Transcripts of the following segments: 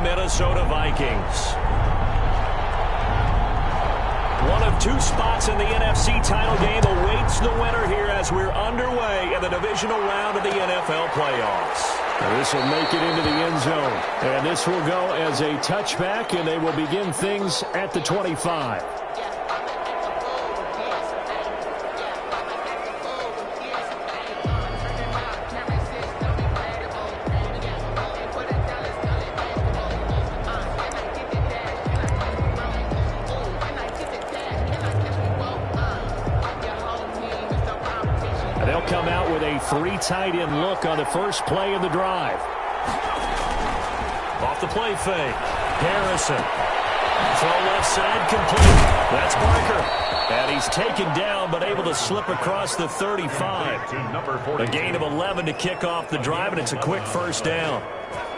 Minnesota Vikings. One of two spots in the NFC title game awaits the winner here as we're underway in the divisional round of the NFL playoffs. This will make it into the end zone. And this will go as a touchback, and they will begin things at the 25. They'll come out with a three tight end look on the first play of the drive. Off the play fake. Harrison. Throw left side complete. That's Barker. And he's taken down but able to slip across the 35. A gain of 11 to kick off the drive, and it's a quick first down.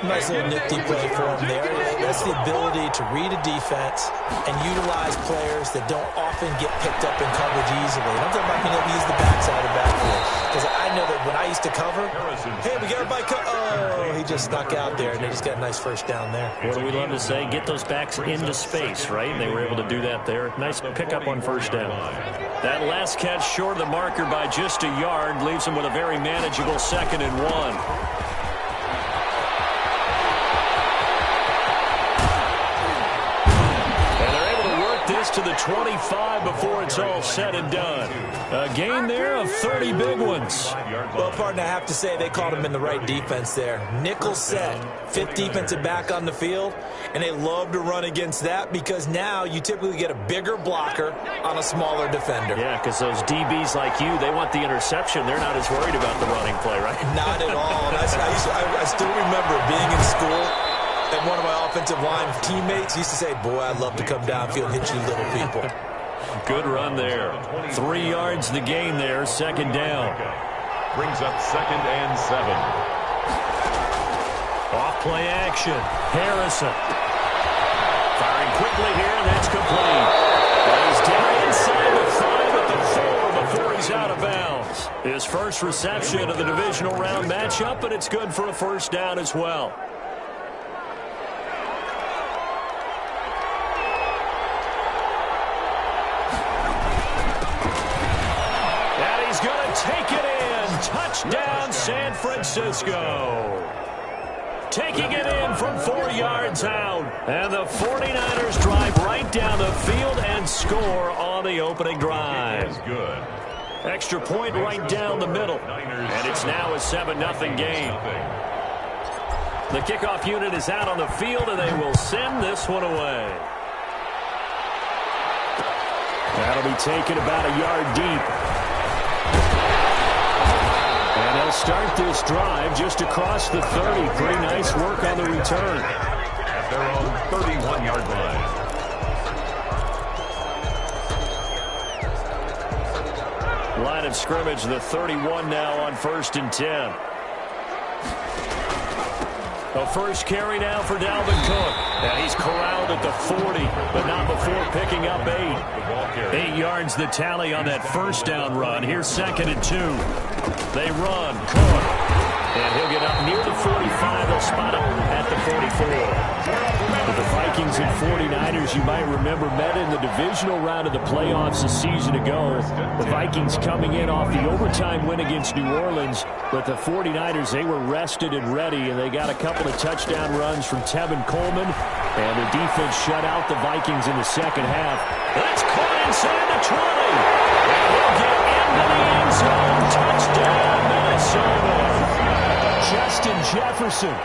Nice little nifty play for him there. That's the ability to read a defense and utilize players that don't often get picked up in coverage easily. And I'm talking about being able to use the backside of backfield. Because I know that when I used to cover, hey, we got everybody oh, he just snuck out there, and they just got a nice first down there. What do we love to say? Get those backs into space, right? And they were able to do that there. Nice pickup on first down. That last catch short of the marker by just a yard leaves him with a very manageable 2nd and 1. To the 25 before it's all said and done. A gain there of 30 big ones. Well, partner, I have to say they caught him in the right defense there. Nickel set, 5th defensive back on the field, and they love to run against that because now you typically get a bigger blocker on a smaller defender. Yeah, because those DBs like you, they want the interception. They're not as worried about the running play, right? Not at all. And I still remember being in school, and one of my offensive line teammates used to say, boy, I'd love to come downfield and hit you little people. Good run there. 3 yards the gain there, 2nd down. Brings up 2nd and 7. Off play action. Harrison. Firing quickly here, and that's complete. He's down inside the 5 at the 4 before he's out of bounds. His first reception of the divisional round matchup, but it's good for a first down as well. Take it in. Touchdown, San Francisco. Taking it in from 4 yards out. And the 49ers drive right down the field and score on the opening drive. Good. Extra point right down the middle. And it's now a 7-0 game. The kickoff unit is out on the field, and they will send this one away. That'll be taken about a yard deep. And they'll start this drive just across the 30. Pretty nice work on the return. At their own 31-yard line. Line of scrimmage, the 31 now on 1st and 10. A first carry now for Dalvin Cook. And he's corralled at the 40, but not before picking up 8. 8 yards the tally on that first down run. Here's 2nd and 2. They run. Cook. And he'll get up near the 45. They'll spot him at the 44. But the Vikings and 49ers, you might remember, met in the divisional round of the playoffs a season ago. The Vikings coming in off the overtime win against New Orleans. But the 49ers, they were rested and ready, and they got a couple of touchdown runs from Tevin Coleman. And the defense shut out the Vikings in the second half. That's caught inside the 20. And he'll get into the end zone. Touchdown, Minnesota. Justin Jefferson.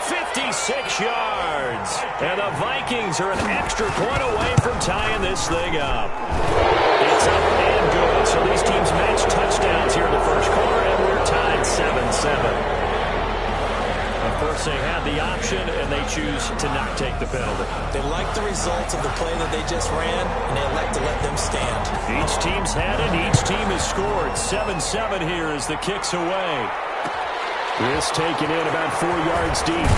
56 yards. And the Vikings are an extra point away from tying this thing up. It's up and good. So these teams match touchdowns here in the first quarter, and we're tied 7-7. Of course, they had the option, and they choose to not take the penalty. They like the results of the play that they just ran, and they elect to let them stand. Each team's had it. Each team has scored. 7-7 here as the kick's away. This taken in about 4 yards deep.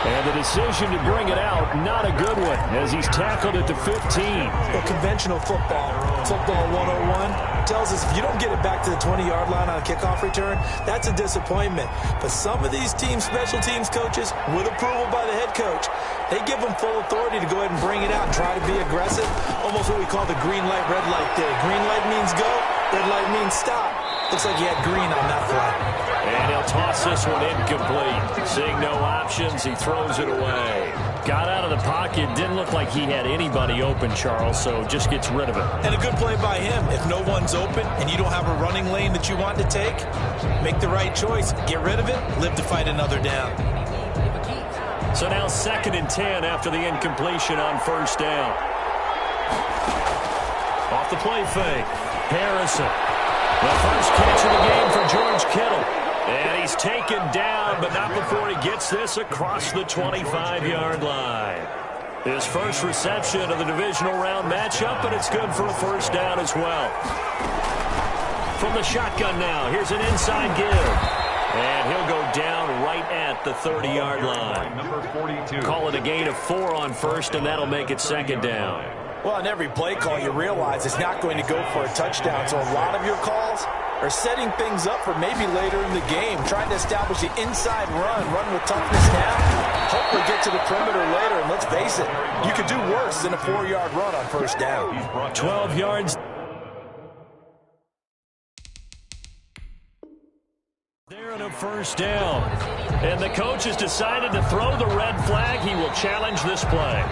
And the decision to bring it out, not a good one, as he's tackled at the 15. Well, conventional football 101, tells us if you don't get it back to the 20-yard line on a kickoff return, that's a disappointment. But some of these special teams coaches, with approval by the head coach, they give them full authority to go ahead and bring it out and try to be aggressive. Almost what we call the green light, red light theory. Green light means go, red light means stop. Looks like he had green on that fly. And he'll toss this one incomplete. Seeing no options, he throws it away. Got out of the pocket. Didn't look like he had anybody open, Charles, so just gets rid of it. And a good play by him. If no one's open and you don't have a running lane that you want to take, make the right choice. Get rid of it. Live to fight another down. So now 2nd and 10 after the incompletion on 1st down. Off the play fake. Harrison. The first catch of the game for George Kittle. And he's taken down, but not before he gets this across the 25-yard line. His first reception of the divisional round matchup, and it's good for a 1st down as well. From the shotgun now, here's an inside give. And he'll go down right at the 30-yard line. Number 42. Call it a gain of 4 on 1st, and that'll make it 2nd down. Well, on every play call, you realize it's not going to go for a touchdown. So a lot of your calls are setting things up for maybe later in the game, trying to establish the inside run with toughness now, hopefully get to the perimeter later. And let's face it, you could do worse than a 4-yard run on 1st down. 12 yards. There on a 1st down. And the coach has decided to throw the red flag. He will challenge this play.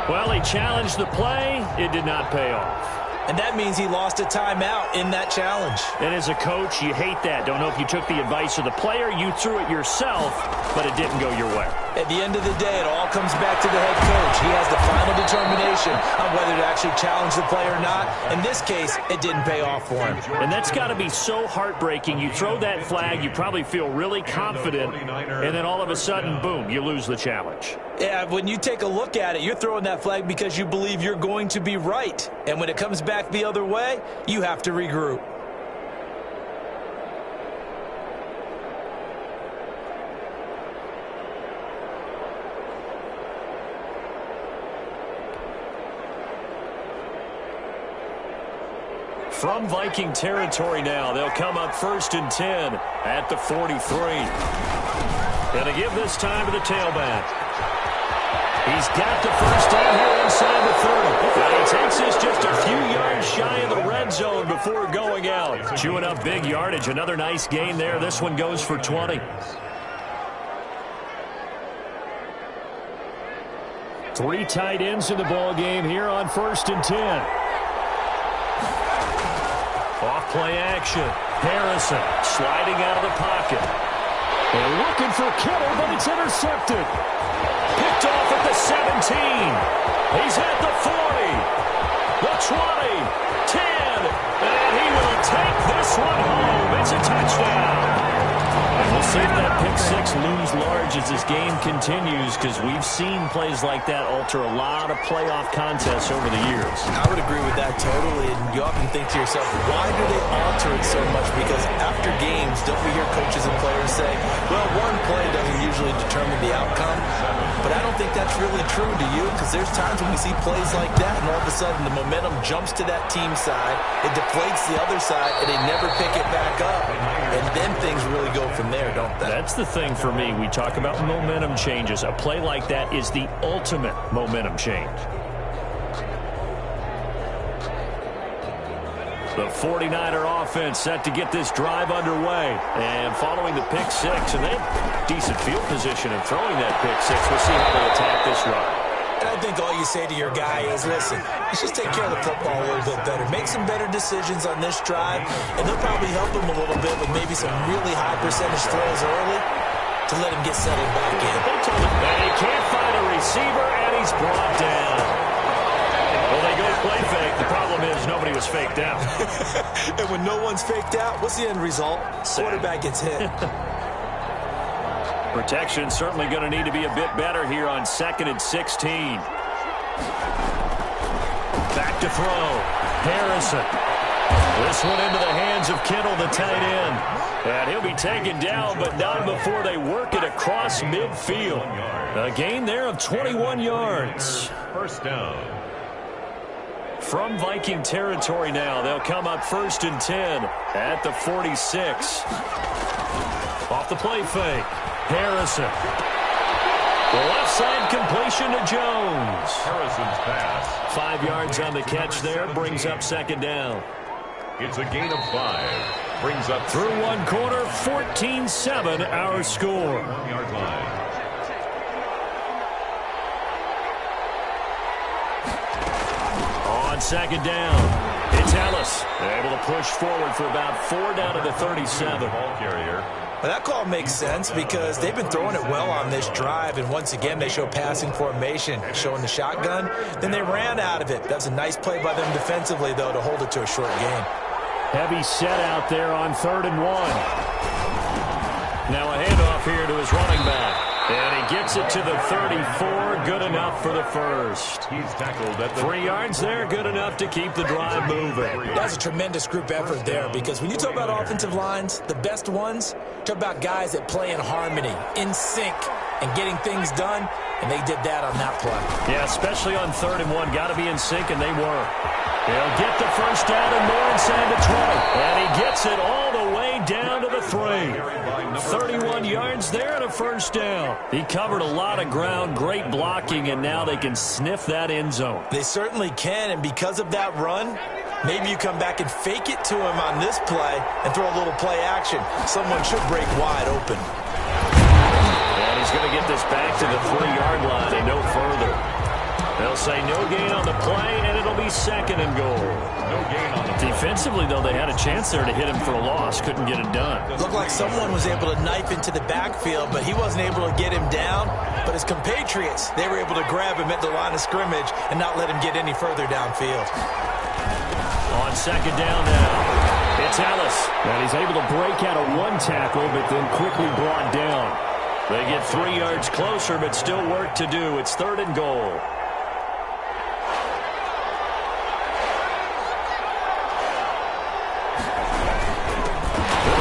Well, he challenged the play. It did not pay off. And that means he lost a timeout in that challenge. And as a coach, you hate that. Don't know if you took the advice of the player. You threw it yourself, but it didn't go your way. At the end of the day, it all comes back to the head coach. He has the final determination on whether to actually challenge the play or not. In this case, it didn't pay off for him. And that's got to be so heartbreaking. You throw that flag, you probably feel really confident, and then all of a sudden, boom, you lose the challenge. Yeah, when you take a look at it, you're throwing that flag because you believe you're going to be right. And when it comes back the other way, you have to regroup. From Viking territory now, they'll come up 1st and 10 at the 43. And to give this time to the tailback. He's got the 1st down here inside the 30. And he takes this just a few yards shy of the red zone before going out. Chewing up big yardage. Another nice gain there. This one goes for 20. 3 tight ends in the ball game here on 1st and 10. Off play action. Harrison sliding out of the pocket. They're looking for Kittle, but it's intercepted. Picked off at the 17. He's at the 40. The 20. 10. And he will take this one home. It's a touchdown. And we'll see if that pick 6 looms large as this game continues, because we've seen plays like that alter a lot of playoff contests over the years. I would agree with that totally. And you often think to yourself, why do they alter it so much? Because after games, don't we hear coaches and players say, well, one play doesn't usually determine the outcome. But I don't think that's really true, do you? Because there's times when we see plays like that, and all of a sudden the momentum jumps to that team side, it deflates the other side, and they never pick it back up. And then things really go from there, don't they? That's the thing for me. We talk about momentum changes. A play like that is the ultimate momentum change. The 49er offense set to get this drive underway. And following the pick 6, and they have decent field position in throwing that pick 6. We'll see how they attack this run. And I think all you say to your guy is, listen, let's just take care of the football a little bit better. Make some better decisions on this drive, and they'll probably help him a little bit with maybe some really high percentage throws early to let him get settled back in. And he can't find a receiver, and he's brought down. Well, they go play fake. The problem is nobody was faked out. And when no one's faked out, what's the end result? Quarterback gets hit. Protection certainly going to need to be a bit better here on 2nd and 16. Back to throw. Harrison. This one into the hands of Kittle, the tight end. And he'll be taken down, but not before they work it across midfield. A gain there of 21 yards. First down. From Viking territory now, they'll come up 1st and 10 at the 46. Off the play fake. Harrison. The left side completion to Jones. Harrison's pass. 5 yards on the catch there, brings up 2nd down. It's a gain of 5. Brings up Through 1 quarter, 14-7 our score. 1-yard line. On 2nd down, it's Ellis. Able to push forward for about 4 down to the 37. Ball carrier. Well, that call makes sense because they've been throwing it well on this drive, and once again they show passing formation, showing the shotgun. Then they ran out of it. That's a nice play by them defensively, though, to hold it to a short gain. Heavy set out there on 3rd and 1. Now a handoff here to his running back. And he gets it to the 34, good enough for the first. He's tackled at the 3 yards there, good enough to keep the drive moving. That's a tremendous group effort there because when you talk about offensive lines, the best ones, talk about guys that play in harmony, in sync, and getting things done, and they did that on that play. Yeah, especially on 3rd and 1. Got to be in sync, and they were. He'll get the first down and more inside the 20. And he gets it all the way down to the 3. 31 yards there and a first down. He covered a lot of ground, great blocking, and now they can sniff that end zone. They certainly can, and because of that run, maybe you come back and fake it to him on this play and throw a little play action. Someone should break wide open. And he's going to get this back to the 3-yard line and no further. They'll say no gain on the play, and it'll be 2nd and goal. no gain on the play. Defensively, though, they had a chance there to hit him for a loss. Couldn't get it done. Looked like someone was able to knife into the backfield, but he wasn't able to get him down. But his compatriots, they were able to grab him at the line of scrimmage and not let him get any further downfield. On 2nd down now, it's Ellis. And he's able to break out of 1 tackle, but then quickly brought down. They get 3 yards closer, but still work to do. It's 3rd and goal.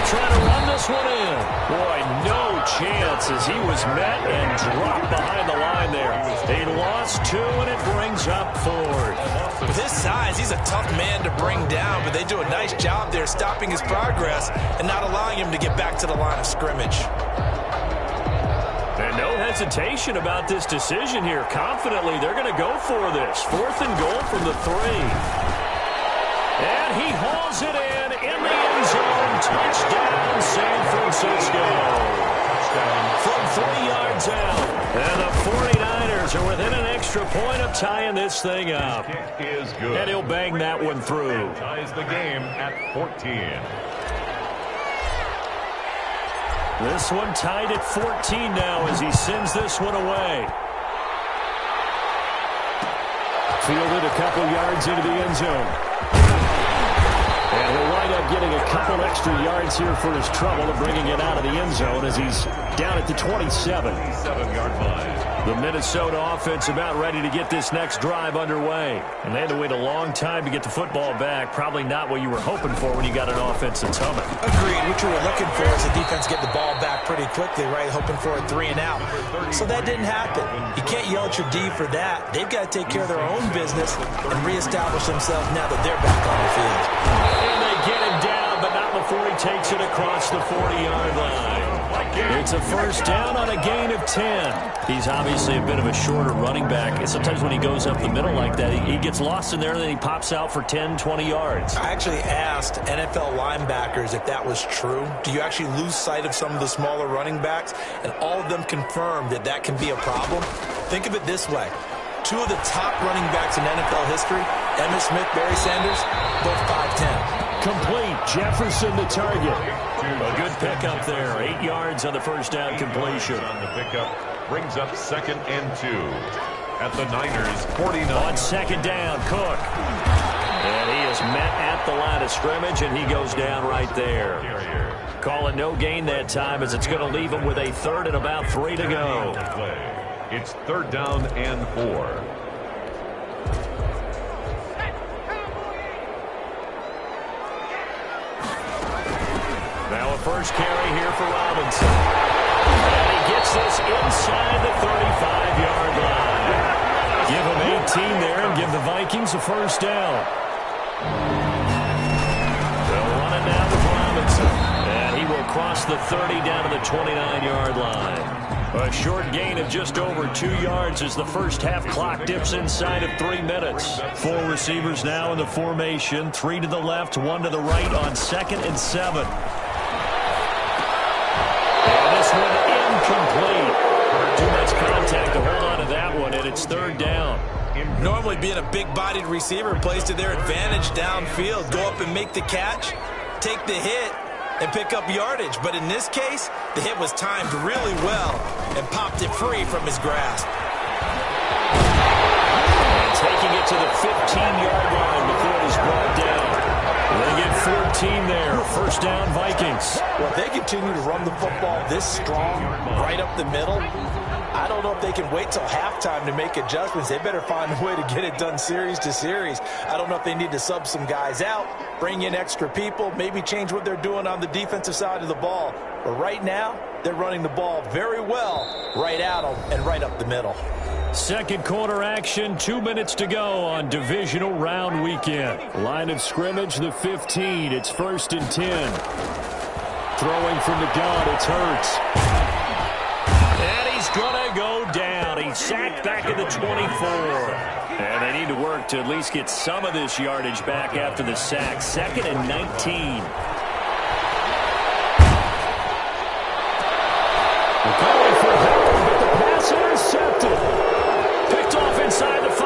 Trying to run this one in. Boy, no chance as he was met and dropped behind the line there. He lost 2, and it brings up 4th. With his size, he's a tough man to bring down, but they do a nice job there stopping his progress and not allowing him to get back to the line of scrimmage. And no hesitation about this decision here. Confidently, they're going to go for this. 4th and goal from the 3. And he hauls it in the end zone. Touchdown, San Francisco. From 3 yards out. And the 49ers are within an extra point of tying this thing up. Kick is good. And he'll bang that one through. Ties the game at 14. This one tied at 14 now as he sends this one away. Fielded a couple yards into the end zone. And he'll wind up getting a couple extra yards here for his trouble of bringing it out of the end zone as he's down at the 27. 7-yard line. The Minnesota offense about ready to get this next drive underway. And they had to wait a long time to get the football back. Probably not what you were hoping for when you got an offense that's humming. Agreed. What you were looking for is the defense get the ball back pretty quickly, right? Hoping for a 3 and out. So that didn't happen. You can't yell at your D for that. They've got to take care of their own business and reestablish themselves now that they're back on the field. And they get him down, but not before he takes it across the 40-yard line. It's a first down on a gain of 10. He's obviously a bit of a shorter running back. And sometimes when he goes up the middle like that, he gets lost in there, and then he pops out for 10, 20 yards. I actually asked NFL linebackers if that was true. Do you actually lose sight of some of the smaller running backs? And all of them confirmed that that can be a problem. Think of it this way. 2 of the top running backs in NFL history, Emmitt Smith, Barry Sanders, both 5'10". Complete. Jefferson the target. A good pickup there. 8 yards on the first down completion. On the pickup brings up 2nd and 2 at the Niners 49. On 2nd down, Cook. And he is met at the line of scrimmage, and he goes down right there. Call it no gain that time as it's going to leave him with a 3rd and about 3 to go. It's 3rd down and 4. Now a first carry here for Robinson. And he gets this inside the 35-yard line. Give him 18 there and give the Vikings a first down. They'll run it now with Robinson. And he will cross the 30 down to the 29-yard line. A short gain of just over 2 yards as the first half clock dips inside of 3 minutes. 4 receivers now in the formation. 3 to the left, 1 to the right on 2nd and 7. And this one incomplete. Too much contact to hold on to that one, and it's 3rd down. Normally being a big-bodied receiver plays to their advantage downfield. Go up and make the catch, take the hit, and pick up yardage. But in this case, the hit was timed really well and popped it free from his grasp. And taking it to the 15-yard line before it is brought down. They get 14 there. First down, Vikings. Well, if they continue to run the football this strong, right up the middle, I don't know if they can wait till halftime to make adjustments. They better find a way to get it done series to series. I don't know if they need to sub some guys out, bring in extra people, maybe change what they're doing on the defensive side of the ball. But right now, they're running the ball very well right at them and right up the middle. Second quarter action, 2 minutes to go on divisional round weekend. Line of scrimmage, the 15. It's 1st and 10. Throwing from the gun, it's Hurts. And he's going to go down. He's sacked back at the 24. And they need to work to at least get some of this yardage back after the sack. 2nd and 19. Going for Howard, but the pass intercepted. Picked off inside the 5.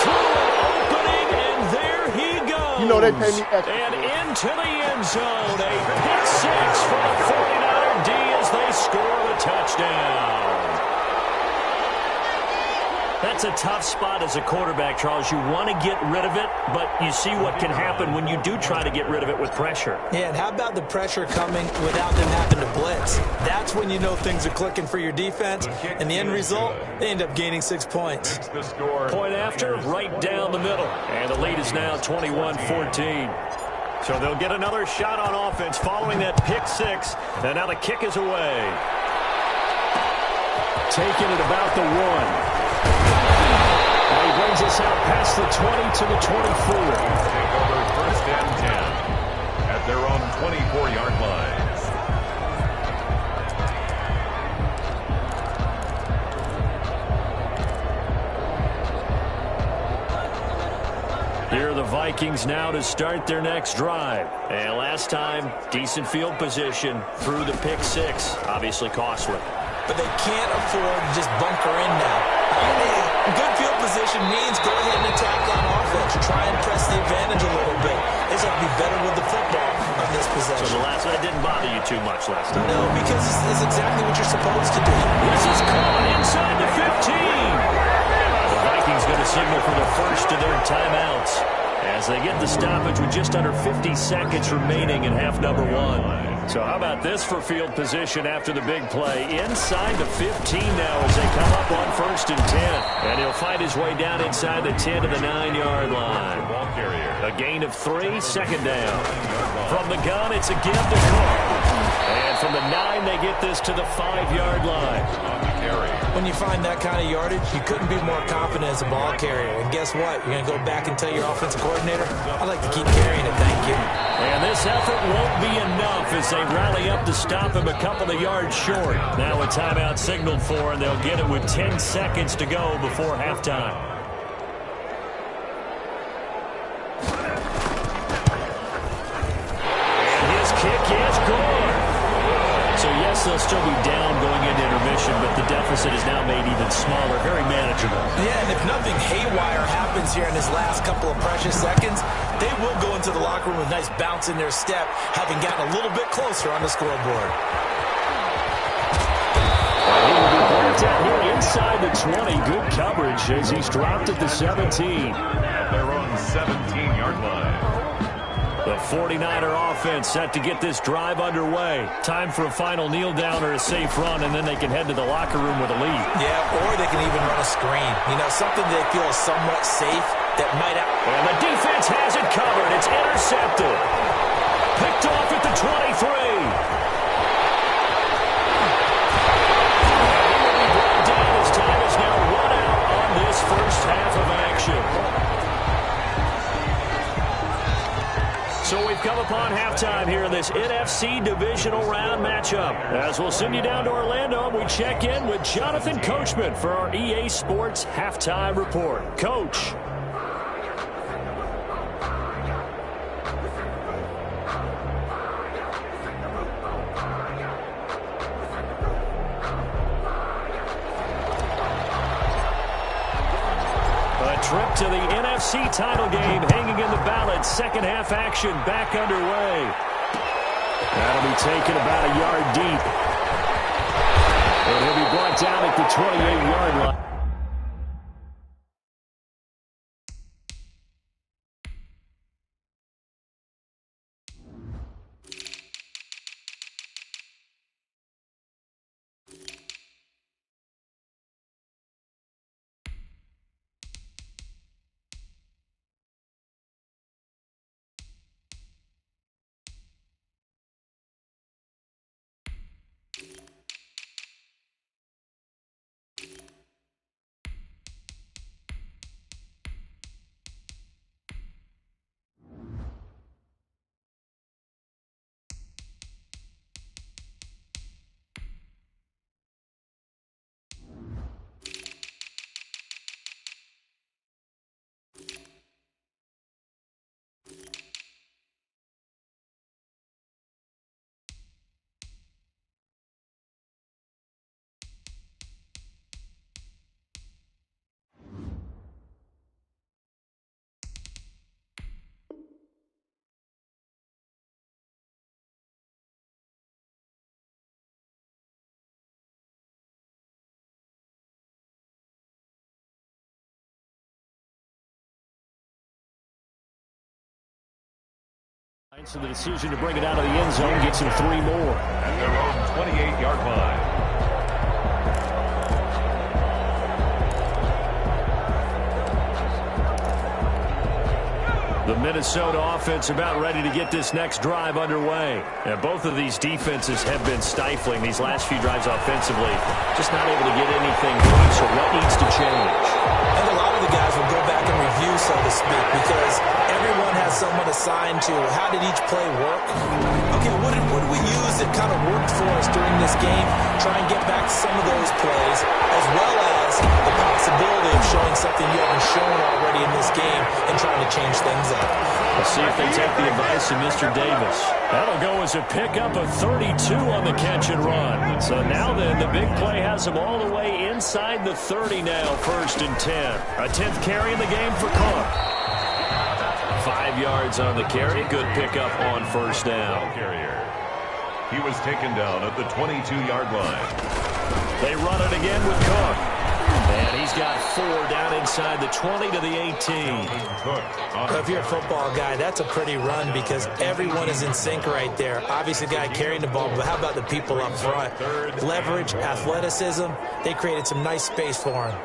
Through an opening, and there he goes. You know they pay me extra. And into the end zone. A pick 6 for the 49er D as they score the touchdown. That's a tough spot as a quarterback, Charles. You want to get rid of it, but you see what can happen when you do try to get rid of it with pressure. Yeah, and how about the pressure coming without them having to blitz? That's when you know things are clicking for your defense, and the end result, they end up gaining 6 points. Point after, right down the middle. And the lead is now 21-14. So they'll get another shot on offense following that pick 6, and now the kick is away. Taking it about the 1. He brings us out past the 20 to the 24. Take over 1st and 10 at their own 24-yard line. Here are the Vikings now to start their next drive. And last time, decent field position through the pick 6. Obviously costly. But they can't afford to just bunker in now. Good field position means go ahead and attack on offense. Try and press the advantage a little bit. They just have to be better with the football on this possession. So the last one didn't bother you too much last time? No, because it's exactly what you're supposed to do. This is caught inside the 15. The Vikings going to signal for the first of their timeouts as they get the stoppage with just under 50 seconds remaining in half number 1. So how about this for field position after the big play? Inside the 15 now as they come up on 1st and 10. And he'll find his way down inside the 10 to the 9-yard line. A gain of 3, 2nd down. From the gun, it's a give to Cook. And from the 9, they get this to the 5-yard line. When you find that kind of yardage, you couldn't be more confident as a ball carrier. And guess what? You're going to go back and tell your offensive coordinator, I'd like to keep carrying it, thank you. And this effort won't be enough as they rally up to stop him a couple of yards short. Now a timeout signaled for, and they'll get it with 10 seconds to go before halftime. And his kick is good. So yes, they'll still be down going into intermission, but the deficit is now made even smaller, very manageable. Yeah, and if nothing haywire happens here in his last couple of precious seconds, they will go into the locker room with a nice bounce in their step, having gotten a little bit closer on the scoreboard. He will be brought down here inside the 20. Good coverage as he's dropped at the 17. At their own 17-yard line. The 49er offense set to get this drive underway. Time for a final kneel down or a safe run, and then they can head to the locker room with a lead. Yeah, or they can even run a screen. You know, something they feel is somewhat safe that might out. And the defense has it covered. It's So we've come upon halftime here in this NFC divisional round matchup. As we'll send you down to Orlando, we check in with Jonathan Coachman for our EA Sports Halftime Report. Coach. Trip to the NFC title game hanging in the balance. Second half action back underway. That'll be taken about a yard deep. And he'll be brought down at the 28-yard line. So the decision to bring it out of the end zone gets him 3 more. At their own 28-yard line. The Minnesota offense about ready to get this next drive underway. And both of these defenses have been stifling these last few drives offensively. Just not able to get anything going, so what needs to change? And a lot of the guys will go back and review, so to speak, because everyone has someone assigned to how did each play work. Okay, what did we use that kind of worked for us during this game? Try and get back some of those plays, as well as the possibility of showing something you haven't shown already in this game and trying to change things up. We'll see if they take the advice of Mr. Davis. That'll go as a pickup of 32 on the catch and run. So now then, the big play has them all the way inside the 30 now, 1st and 10. A 10th carry in the game for Cook. 5 yards on the carry. Good pickup on 1st down. He was taken down at the 22-yard line. They run it again with Cook. And he's got 4 down inside the 20 to the 18. Well, if you're a football guy, that's a pretty run because everyone is in sync right there. Obviously, the guy carrying the ball, but how about the people up front? Leverage, athleticism, they created some nice space for him.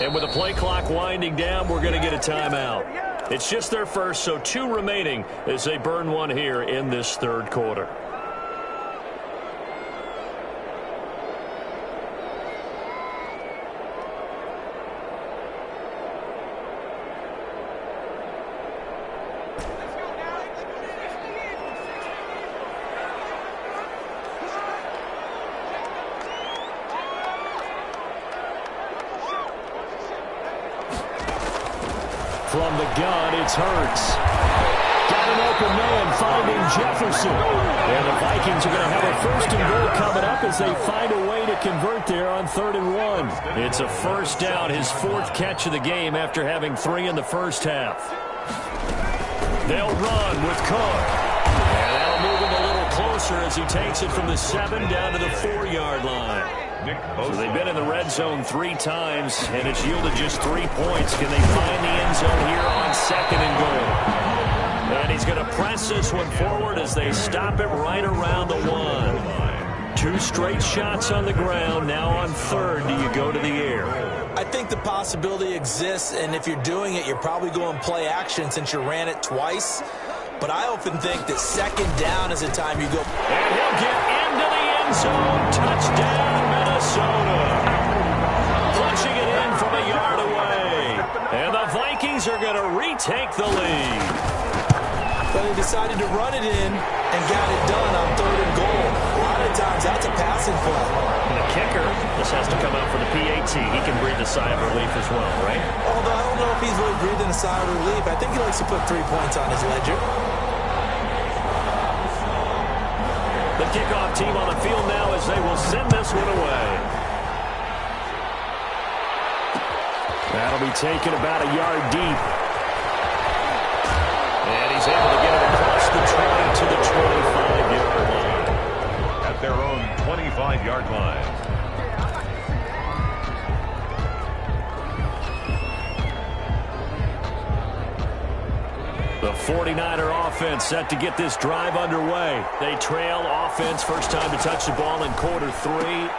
And with the play clock winding down, we're going to get a timeout. It's just their first, so 2 remaining as they burn one here in this 3rd quarter. From the gun, it's Hurts. Got an open man finding Jefferson. And the Vikings are going to have a 1st and goal coming up as they find a way to convert there on 3rd and 1. It's a 1st down, his 4th catch of the game after having 3 in the 1st half. They'll run with Cook. And that'll move him a little closer as he takes it from the 7 down to the 4-yard line. So they've been in the red zone 3 times, and it's yielded just 3 points. Can they find the end zone here on 2nd and goal? And he's going to press this one forward as they stop him right around the 1. 2 straight shots on the ground. Now on third, do you go to the air? I think the possibility exists, and if you're doing it, you're probably going play action since you ran it twice. But I often think that second down is the time you go. And he'll get into the end zone. Touchdown, Minnesota. Punching it in from a yard away. And the Vikings are going to retake the lead. But they decided to run it in and got it done on third and goal. A lot of times that's a passing play. And the kicker, this has to come out for the PAT. He can breathe a sigh of relief as well, right? Although I don't know if he's really breathing a sigh of relief. I think he likes to put 3 points on his ledger. The kickoff team on the field now as they will send this one away. That'll be taken about a yard deep. And he's able to get it across the 20 to the 25-yard line. At their own 25-yard line. The 49er offense set to get this drive underway. They trail offense, first time to touch the ball in quarter 3,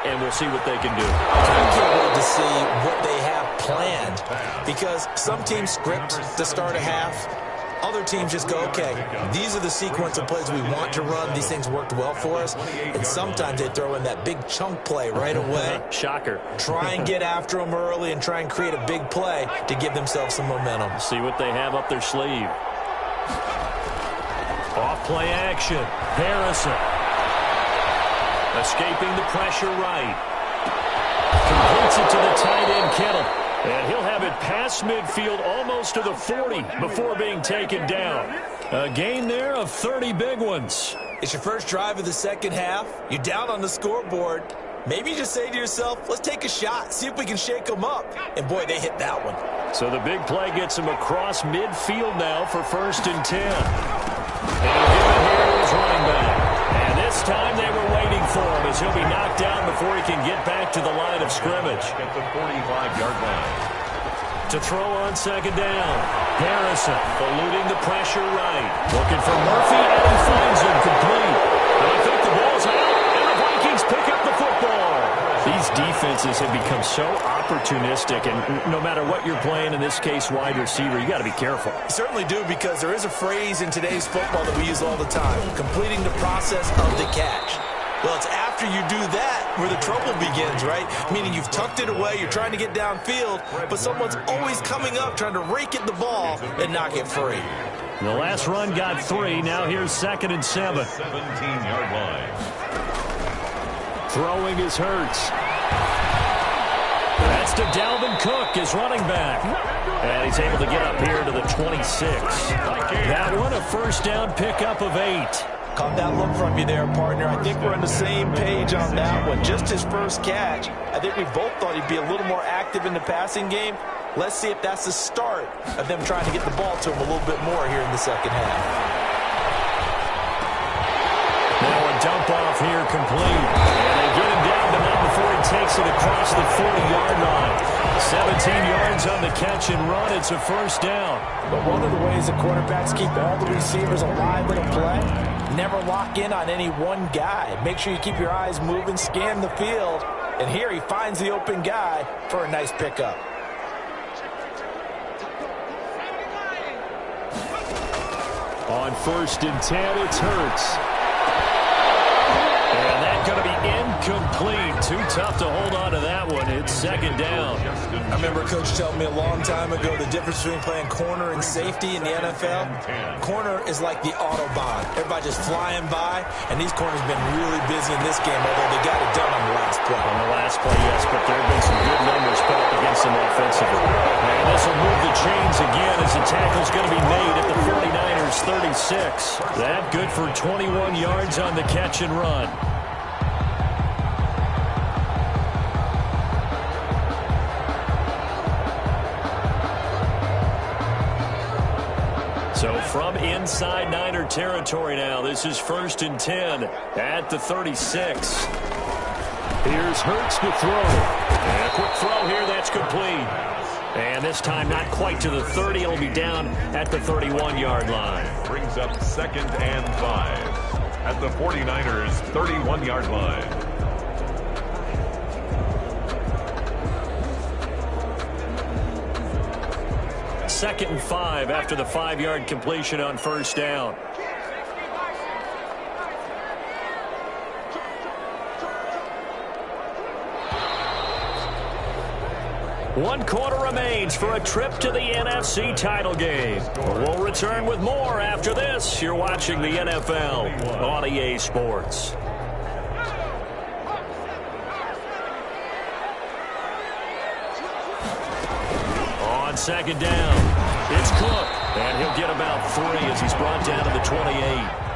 and we'll see what they can do. I can't wait to see what they have planned, because some teams script to start a half. Other teams just go, okay, these are the sequence of plays we want to run. These things worked well for us. And sometimes they throw in that big chunk play right away. Shocker. Try and get after them early and try and create a big play to give themselves some momentum. See what they have up their sleeve. Off play action. Harrison. Escaping the pressure right. Completes it to the tight end, Kittle. And he'll have it past midfield almost to the 40 before being taken down. A gain there of 30 big ones. It's your first drive of the second half. You're down on the scoreboard. Maybe you just say to yourself, let's take a shot, see if we can shake them up. And, boy, they hit that one. So the big play gets him across midfield now for 1st and 10. And he'll give it here to his running back. And this time they were waiting for him as he'll be knocked down before he can get back to the line of scrimmage. At the 45-yard line. To throw on second down. Harrison eluding the pressure right. Looking for Murphy, and he finds him complete. And I think the ball's out, and the Vikings pick up the football. These defenses have become so opportunistic, and no matter what you're playing, in this case wide receiver, you got to be careful. You certainly do, because there is a phrase in today's football that we use all the time, completing the process of the catch. Well, it's after you do that where the trouble begins, right? Meaning you've tucked it away, you're trying to get downfield, but someone's always coming up trying to rake at the ball and knock it free. The last run got 3. Now here's 2nd and 7. 17-yard line. Throwing is Hurts. That's to Dalvin Cook, his running back. And he's able to get up here to the 26. That one, a first down pickup of 8. Caught that look from you there, partner. I think we're on the same page on that one. Just his first catch. I think we both thought he'd be a little more active in the passing game. Let's see if that's the start of them trying to get the ball to him a little bit more here in the second half. Now a dump off here complete. And they get him down, but not before he takes it across the 40-yard line. 17 yards on the catch and run. It's a first down. But one of the ways the quarterbacks keep all the receivers alive in a play, never lock in on any one guy. Make sure you keep your eyes moving, scan the field. And here he finds the open guy for a nice pickup. On 1st and 10, it's Hurts. And that's going to be incomplete. Too tough to hold on to that one. It's 2nd down. I remember Coach telling me a long time ago the difference between playing corner and safety in the NFL. Corner is like the Autobahn. Everybody just flying by, and these corners have been really busy in this game, although they got it done on the last play. On the last play, yes, but there have been some good numbers put up against them offensively. And this will move the chains again as the tackle's going to be made at the 49ers 36. That good for 21 yards on the catch and run. So from inside Niner territory now, this is 1st and 10 at the 36. Here's Hurts to throw. And a quick throw here, that's complete. And this time not quite to the 30. It'll be down at the 31-yard line. Brings up 2nd and 5 at the 49ers 31-yard line. 2nd and 5 after the 5-yard completion on first down. One quarter remains for a trip to the NFC title game. We'll return with more after this. You're watching the NFL on EA Sports. On second down, it's Cook, and he'll get about 3 as he's brought down to the 28.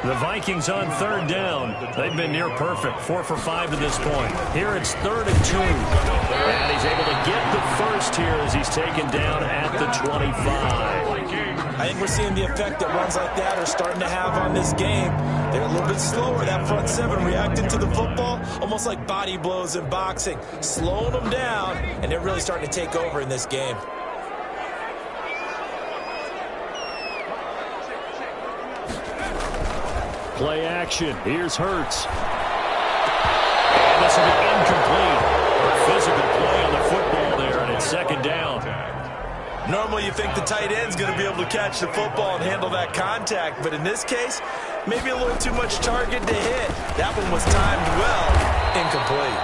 The Vikings on third down. They've been near perfect, 4 for 5 to this point. Here it's 3rd and 2. And he's able to get the first here as he's taken down at the 25. I think we're seeing the effect that runs like that are starting to have on this game. They're a little bit slower, that front seven, reacting to the football, almost like body blows in boxing, slowing them down, and they're really starting to take over in this game. Play action. Here's Hurts. And this will be incomplete. A physical play on the football there, and it's 2nd down. Normally you think the tight end's going to be able to catch the football and handle that contact, but in this case, maybe a little too much target to hit. That one was timed well, incomplete.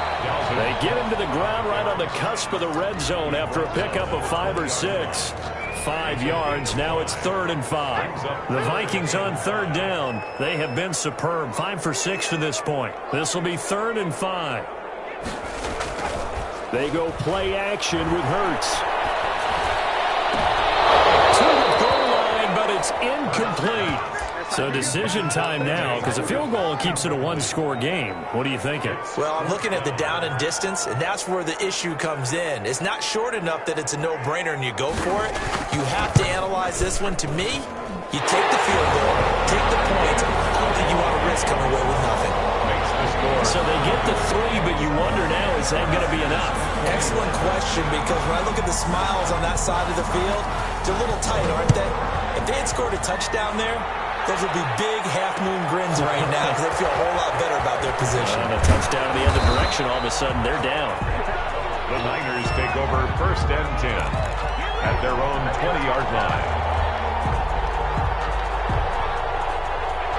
They get him to the ground right on the cusp of the red zone after a pickup of 5 or 6. 5 yards. Now it's 3rd and 5. The Vikings on third down. They have been superb. 5 for 6 to this point. This will be 3rd and 5. They go play action with Hurts. To the goal line, but it's incomplete. So decision time now, because a field goal keeps it a one-score game. What are you thinking? Well, I'm looking at the down and distance, and that's where the issue comes in. It's not short enough that it's a no-brainer and you go for it. You have to analyze this one. To me, you take the field goal, take the points. I don't think you want to risk coming away with nothing. So they get the 3, but you wonder now, is that going to be enough? Excellent question, because when I look at the smiles on that side of the field, they're a little tight, aren't they? If they had scored a touchdown there, those would be big half-moon grins right now because they feel a whole lot better about their position. And a touchdown in the other direction, all of a sudden they're down. The Niners take over 1st and 10 at their own 20-yard line.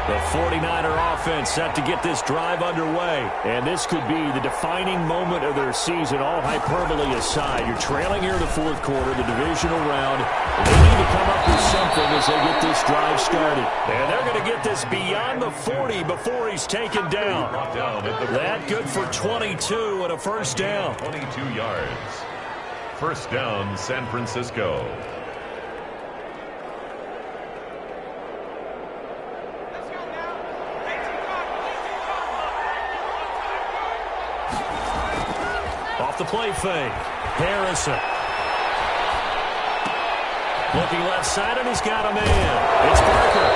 The 49er offense set to get this drive underway. And this could be the defining moment of their season, all hyperbole aside. You're trailing here in the 4th quarter, the divisional round. They need to come up with something as they get this drive started. And they're going to get this beyond the 40 before he's taken down. That good for 22 and a first down. 22 yards. First down, San Francisco. Off the play fake. Harrison. Looking left side, and he's got a man. It's Parker.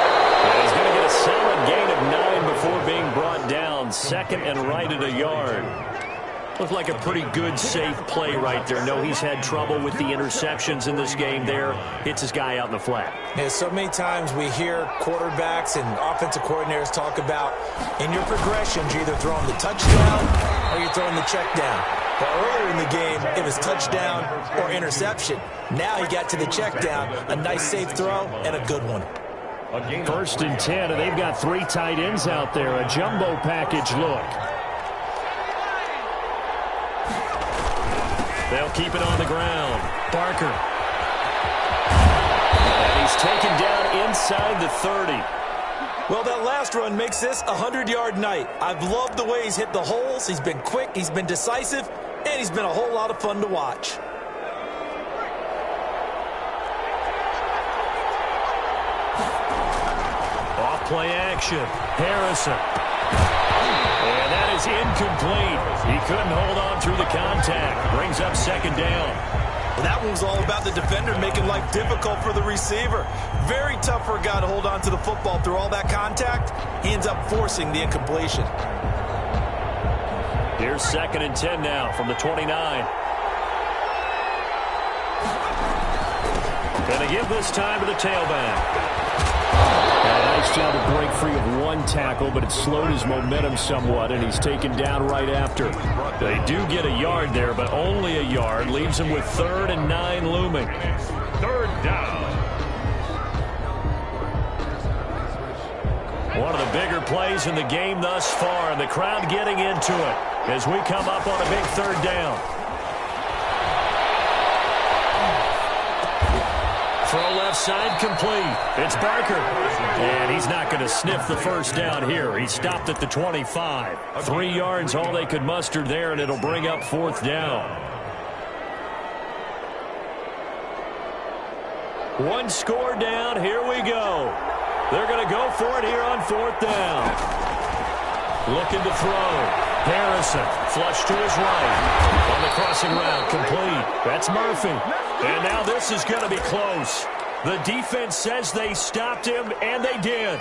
And he's going to get a solid gain of 9 before being brought down. 2nd and right at a yard. Looked like a pretty good, safe play right there. No, he's had trouble with the interceptions in this game there. Hits his guy out in the flat. Yeah, so many times we hear quarterbacks and offensive coordinators talk about in your progressions, you're either throwing the touchdown or you're throwing the check down. But earlier in the game, it was touchdown or interception. Now he got to the check down, a nice safe throw, and a good one. 1st and 10, and they've got 3 tight ends out there. A jumbo package look. They'll keep it on the ground. Barker. And he's taken down inside the 30. Well, that last run makes this a 100-yard night. I've loved the way he's hit the holes. He's been quick, he's been decisive, and he's been a whole lot of fun to watch. Off play action. Harrison. And that is incomplete. He couldn't hold on through the contact. Brings up 2nd down. Well, that one was all about the defender making life difficult for the receiver. Very tough for a guy to hold on to the football through all that contact. He ends up forcing the incompletion. Here's 2nd and 10 now from the 29. Going to give this time to the tailback. And a nice job to break free of 1 tackle, but it slowed his momentum somewhat, and he's taken down right after. They do get a yard there, but only a yard. Leaves him with 3rd and 9 looming. third down. One of the bigger plays in the game thus far, and the crowd getting into it as we come up on a big third down. Throw left side complete. It's Barker. And he's not going to sniff the first down here. He stopped at the 25. 3 yards, all they could muster there, and it'll bring up fourth down. One score down. Here we go. They're going to go for it here on fourth down. Looking to throw. Harrison, flush to his right. On the crossing route, complete. That's Murphy. And now this is going to be close. The defense says they stopped him, and they did.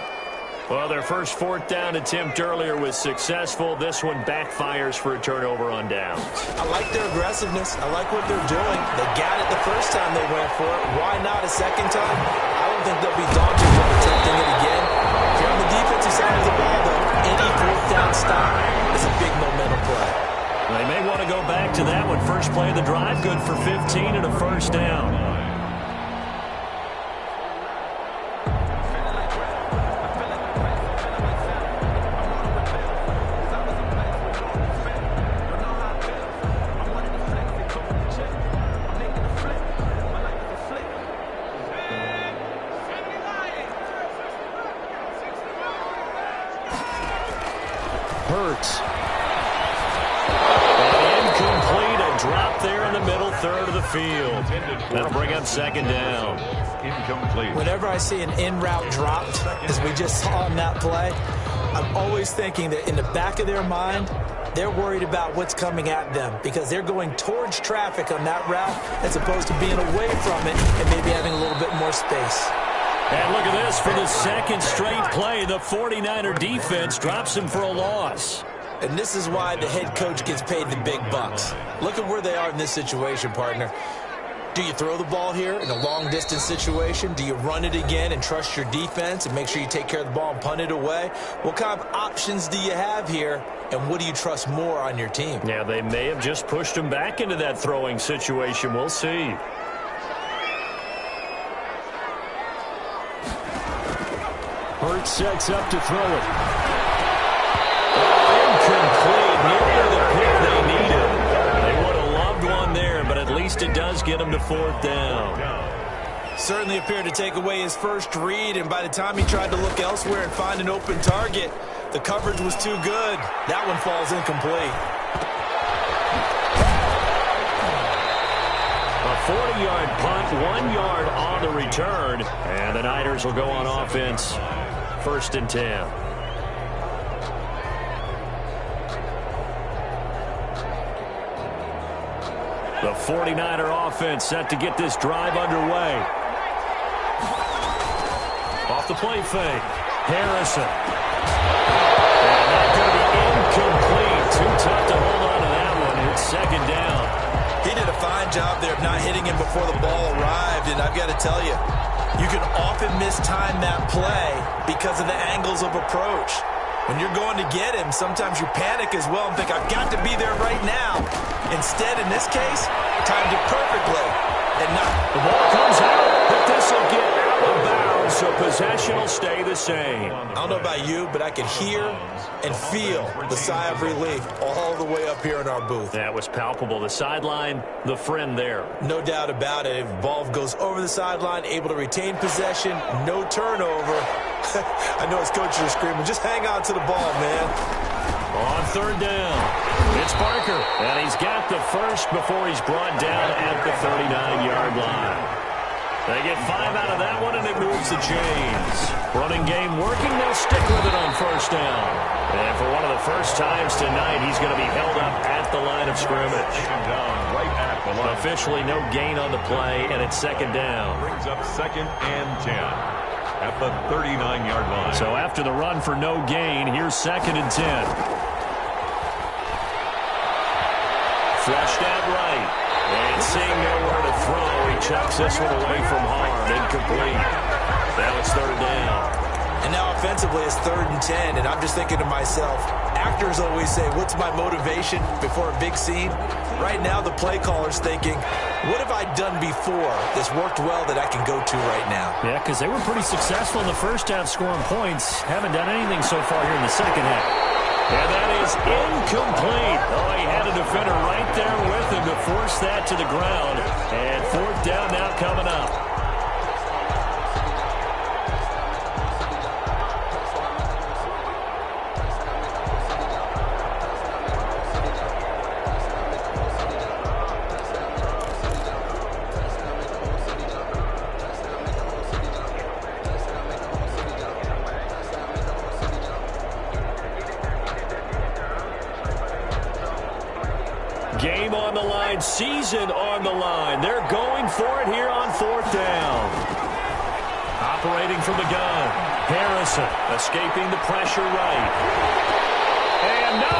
Well, their first fourth down attempt earlier was successful. This one backfires for a turnover on downs. I like their aggressiveness. I like what they're doing. They got it the first time they went for it. Why not a second time? I don't think they'll be daunted from attempting it again. If you're on the defensive side of the ball, though, any fourth down stop is a big momentum play. They may want to go back to that one. First play of the drive, good for 15 and a first down. Hurts. Incomplete, a drop there in the middle third of the field. That'll bring up second down. Incomplete. Whenever I see an in-route dropped, as we just saw on that play, I'm always thinking that in the back of their mind, they're worried about what's coming at them because they're going towards traffic on that route as opposed to being away from it and maybe having a little bit more space. And look at this. For the second straight play, the 49er defense drops him for a loss. And this is why the head coach gets paid the big bucks. Look at where they are in this situation, partner. Do you throw the ball here in a long-distance situation? Do you run it again and trust your defense and make sure you take care of the ball and punt it away? What kind of options do you have here, and what do you trust more on your team? Yeah, they may have just pushed him back into that throwing situation. We'll see. Hurts sets up to throw it. Incomplete. Nearly the pick they needed. They would have loved one there, but at least it does get them to fourth down. Certainly appeared to take away his first read, and by the time he tried to look elsewhere and find an open target, the coverage was too good. That one falls incomplete. A 40-yard punt, 1 yard on the return, and the Niners will go on offense. First and 10. The 49er offense set to get this drive underway. Off the play fake. Harrison. And that's going to be incomplete. Too tough to hold on to that one. It's second down. He did a fine job there of not hitting him before the ball arrived, and I've got to tell you, you can often mistime that play because of the angles of approach. When you're going to get him, sometimes you panic as well and think, I've got to be there right now. Instead, in this case, timed it perfectly. And not the ball comes out, but this will get out of bounds, so possession will stay the same. I don't know about you, but I could hear and feel the sigh of relief all the way up here in our booth. That was palpable. The sideline, the friend there. No doubt about it. If the ball goes over the sideline, able to retain possession, no turnover. I know his coaches are screaming, just hang on to the ball, man. On third down, it's Barker, and he's got the first before he's brought down at the 39-yard line. They get 5 out of that one, and it moves the chains. Running game working, they'll stick with it on first down. And for one of the first times tonight, he's going to be held up at the line of scrimmage. Second down, right at the line. Officially no gain on the play, and it's second down. Brings up second and 10 at the 39-yard line. So after the run for no gain, here's second and 10. Flushed out right. And seeing nowhere to throw, he chucks this one away from harm. Incomplete. Now it's third down. And now a offensively, it's 3rd and 10, and I'm just thinking to myself, actors always say, what's my motivation before a big scene? Right now, the play caller's thinking, what have I done before that's worked well that I can go to right now? Yeah, because they were pretty successful in the first half scoring points. Haven't done anything so far here in the second half. And that is incomplete. Oh, he had a defender right there with him to force that to the ground. And 4th down now coming up. Game on the line, season on the line. They're going for it here on 4th down. Operating from the gun. Harrison escaping the pressure right. And no,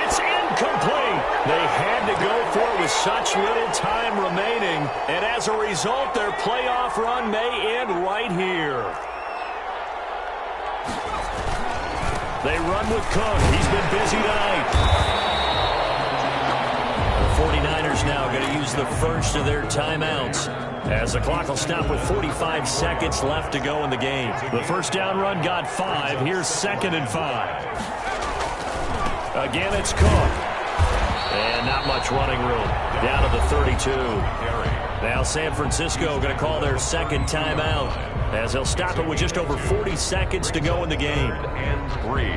it's incomplete. They had to go for it with such little time remaining. And as a result, their playoff run may end right here. They run with Cook. He's been busy tonight. 49ers now going to use the first of their timeouts as the clock will stop with 45 seconds left to go in the game. The first down run got 5. Here's 2nd and 5. Again, it's Cook. And not much running room. Down to the 32. Now San Francisco going to call their 2nd timeout as they'll stop it with just over 40 seconds to go in the game. 3rd and 3.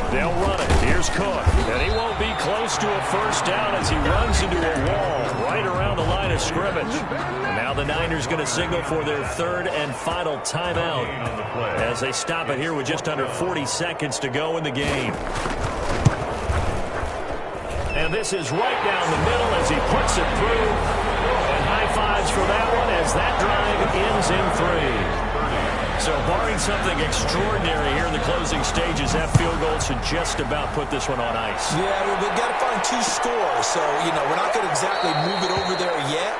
They'll run it. Here's Cook. And he won't be close to a first down as he runs into a wall right around the line of scrimmage. And now the Niners going to signal for their 3rd and final timeout as they stop it here with just under 40 seconds to go in the game. And this is right down the middle as he puts it through. And high fives for that one as that drive ends in 3. So barring something extraordinary here in the closing stages, that field goal should just about put this one on ice. Yeah, we've got to find 2 scores. So, we're not going to exactly move it over there yet.